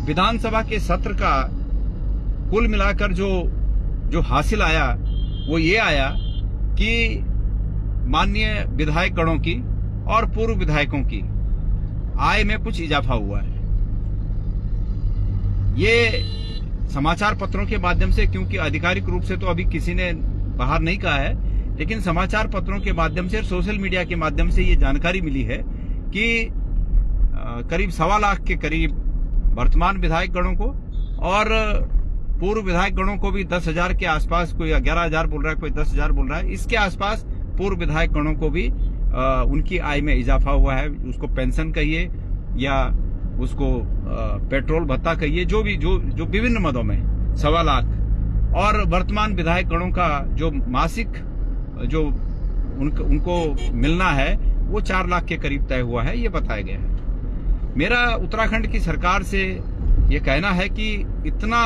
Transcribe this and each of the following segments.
विधानसभा के सत्र का कुल मिलाकर जो हासिल आया वो ये आया कि माननीय विधायक गणों की और पूर्व विधायकों की आय में कुछ इजाफा हुआ है। ये समाचार पत्रों के माध्यम से, क्योंकि आधिकारिक रूप से तो अभी किसी ने बाहर नहीं कहा है, लेकिन समाचार पत्रों के माध्यम से और सोशल मीडिया के माध्यम से ये जानकारी मिली है कि करीब 1.25 लाख के करीब वर्तमान विधायक गणों को और पूर्व विधायक गणों को भी 10,000 के आसपास, कोई 11,000 बोल रहा है, कोई 10,000 बोल रहा है, इसके आसपास पूर्व विधायक गणों को भी उनकी आय में इजाफा हुआ है। उसको पेंशन कहिए या उसको पेट्रोल भत्ता कहिए, जो विभिन्न मदों में 1.25 लाख, और वर्तमान विधायक गणों का जो मासिक जो उनको मिलना है वो 4 लाख के करीब तय हुआ है, ये बताया गया है। मेरा उत्तराखंड की सरकार से ये कहना है कि इतना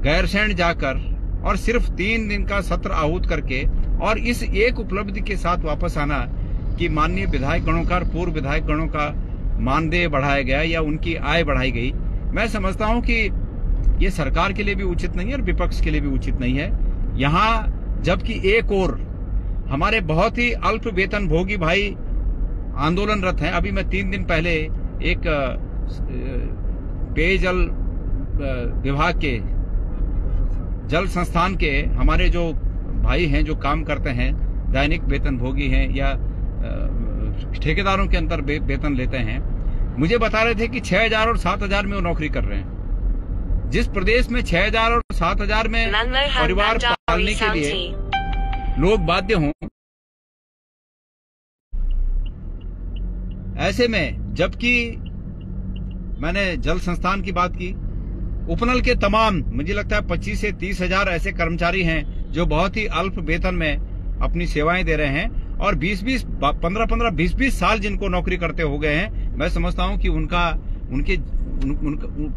गैरसैंण जाकर और सिर्फ 3 दिन का सत्र आहूत करके और इस एक उपलब्धि के साथ वापस आना कि माननीय विधायक गणों का और पूर्व विधायक गणों का मानदेय बढ़ाया गया या उनकी आय बढ़ाई गई, मैं समझता हूं कि ये सरकार के लिए भी उचित नहीं है और विपक्ष के लिए भी उचित नहीं है। यहाँ जबकि एक और हमारे बहुत ही अल्प वेतन भोगी भाई आंदोलनरत हैं। अभी मैं 3 दिन पहले एक पेयजल विभाग के जल संस्थान के हमारे जो भाई हैं जो काम करते हैं, दैनिक वेतन भोगी हैं या ठेकेदारों के अंतर वेतन लेते हैं, मुझे बता रहे थे कि 6,000 और 7,000 में वो नौकरी कर रहे हैं। जिस प्रदेश में 6,000 और 7,000 में परिवार पालने के लिए लोग बाध्य हों, ऐसे में जबकि मैंने जल संस्थान की बात की, उपनल के तमाम मुझे लगता है 25 से 30,000 ऐसे कर्मचारी हैं जो बहुत ही अल्प वेतन में अपनी सेवाएं दे रहे हैं और 15-15, 20-20 साल जिनको नौकरी करते हो गए हैं। मैं समझता हूं कि उनका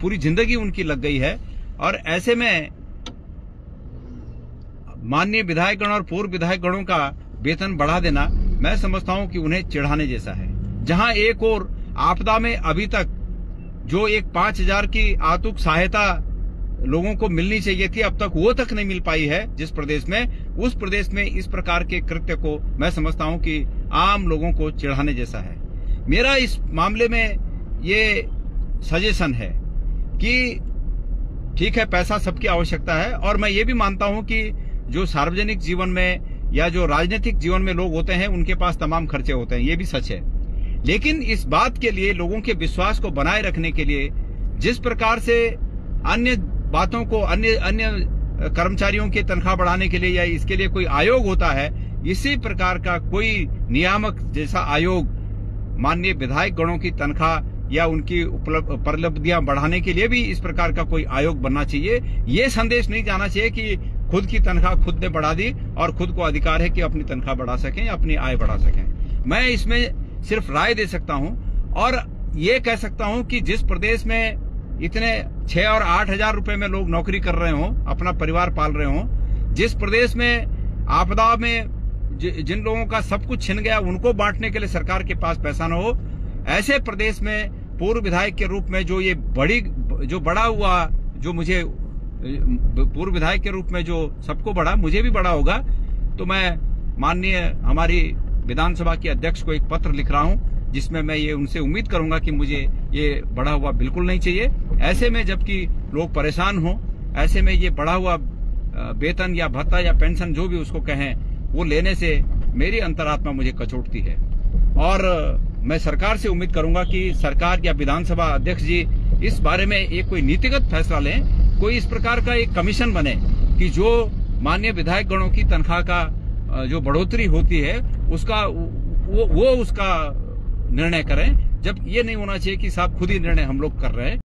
पूरी जिंदगी उनकी लग गई है। और ऐसे में माननीय विधायक गण और पूर्व विधायक गणों का वेतन बढ़ा देना, मैं समझता हूं कि उन्हें चिढ़ाने जैसा है। जहां एक और आपदा में अभी तक जो एक 5,000 की आतुक सहायता लोगों को मिलनी चाहिए थी, अब तक वो तक नहीं मिल पाई है जिस प्रदेश में, उस प्रदेश में इस प्रकार के कृत्य को मैं समझता हूं कि आम लोगों को चिढ़ाने जैसा है। मेरा इस मामले में ये सजेशन है कि ठीक है, पैसा सबकी आवश्यकता है और मैं ये भी मानता हूं कि जो सार्वजनिक जीवन में या जो राजनीतिक जीवन में लोग होते हैं उनके पास तमाम खर्चे होते हैं, ये भी सच है। लेकिन इस बात के लिए, लोगों के विश्वास को बनाए रखने के लिए, जिस प्रकार से अन्य बातों को, अन्य कर्मचारियों की तनख्वाह बढ़ाने के लिए या इसके लिए कोई आयोग होता है, इसी प्रकार का कोई नियामक जैसा आयोग माननीय विधायक गणों की तनख्वाह या उनकी उपलब्धियां बढ़ाने के लिए भी इस प्रकार का कोई आयोग बनना चाहिए। ये संदेश नहीं जाना चाहिए कि खुद की तनख्वाह खुद ने बढ़ा दी और खुद को अधिकार है कि अपनी तनख्वाह बढ़ा सकें या अपनी आय बढ़ा सकें। मैं इसमें सिर्फ राय दे सकता हूं और ये कह सकता हूं कि जिस प्रदेश में इतने 6 और 8,000 रुपए में लोग नौकरी कर रहे हों, अपना परिवार पाल रहे हों, जिस प्रदेश में आपदा में जिन लोगों का सब कुछ छिन गया उनको बांटने के लिए सरकार के पास पैसा न हो, ऐसे प्रदेश में पूर्व विधायक के रूप में जो बड़ा हुआ, जो मुझे पूर्व विधायक के रूप में जो सबको बढ़ा, मुझे भी बड़ा होगा, तो मैं माननीय हमारी विधानसभा के अध्यक्ष को एक पत्र लिख रहा हूं जिसमें मैं ये उनसे उम्मीद करूंगा कि मुझे ये बढ़ा हुआ बिल्कुल नहीं चाहिए। ऐसे में जबकि लोग परेशान हों, ऐसे में ये बढ़ा हुआ वेतन या भत्ता या पेंशन जो भी उसको कहें, वो लेने से मेरी अंतरात्मा मुझे कचोटती है। और मैं सरकार से उम्मीद करूंगा कि सरकार या विधानसभा अध्यक्ष जी इस बारे में एक कोई नीतिगत फैसला लें, कोई इस प्रकार का एक कमीशन बने कि जो माननीय विधायक गणों की तनख्वाह का जो बढ़ोतरी होती है उसका वो उसका निर्णय करें। जब ये नहीं होना चाहिए कि साहब खुद ही निर्णय हम लोग कर रहे हैं।